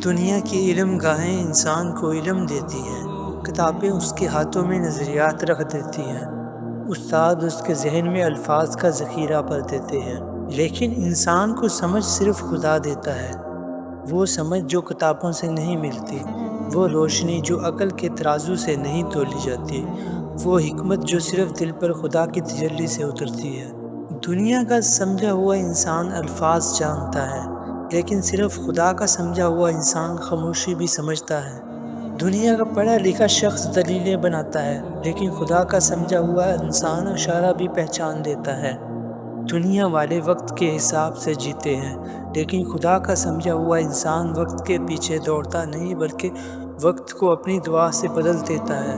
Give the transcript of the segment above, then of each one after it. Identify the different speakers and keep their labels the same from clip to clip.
Speaker 1: دنیا کی علم گاہیں انسان کو علم دیتی ہیں، کتابیں اس کے ہاتھوں میں نظریات رکھ دیتی ہیں، استاد اس کے ذہن میں الفاظ کا ذخیرہ بھر دیتے ہیں، لیکن انسان کو سمجھ صرف خدا دیتا ہے۔ وہ سمجھ جو کتابوں سے نہیں ملتی، وہ روشنی جو عقل کے ترازو سے نہیں تولی جاتی، وہ حکمت جو صرف دل پر خدا کی تجلی سے اترتی ہے۔ دنیا کا سمجھا ہوا انسان الفاظ جانتا ہے، لیکن صرف خدا کا سمجھا ہوا انسان خاموشی بھی سمجھتا ہے۔ دنیا کا پڑھا لکھا شخص دلیلیں بناتا ہے، لیکن خدا کا سمجھا ہوا انسان اشارہ بھی پہچان دیتا ہے۔ دنیا والے وقت کے حساب سے جیتے ہیں، لیکن خدا کا سمجھا ہوا انسان وقت کے پیچھے دوڑتا نہیں بلکہ وقت کو اپنی دعا سے بدل دیتا ہے۔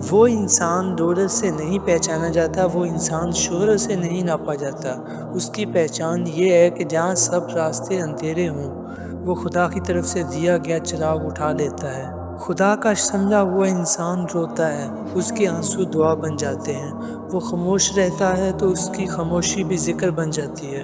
Speaker 1: وہ انسان دولت سے نہیں پہچانا جاتا، وہ انسان شہرت سے نہیں ناپا جاتا۔ اس کی پہچان یہ ہے کہ جہاں سب راستے اندھیرے ہوں، وہ خدا کی طرف سے دیا گیا چراغ اٹھا لیتا ہے۔ خدا کا سمجھا ہوا انسان روتا ہے، اس کے آنسو دعا بن جاتے ہیں۔ وہ خاموش رہتا ہے تو اس کی خاموشی بھی ذکر بن جاتی ہے۔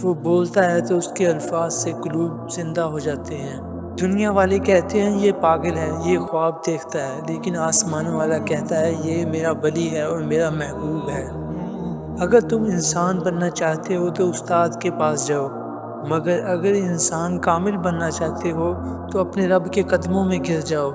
Speaker 1: وہ بولتا ہے تو اس کے الفاظ سے قلوب زندہ ہو جاتے ہیں۔ دنیا والے کہتے ہیں یہ پاگل ہے، یہ خواب دیکھتا ہے، لیکن آسمان والا کہتا ہے یہ میرا ولی ہے اور میرا محبوب ہے۔ اگر تم انسان بننا چاہتے ہو تو استاد کے پاس جاؤ، مگر اگر انسان کامل بننا چاہتے ہو تو اپنے رب کے قدموں میں گر جاؤ۔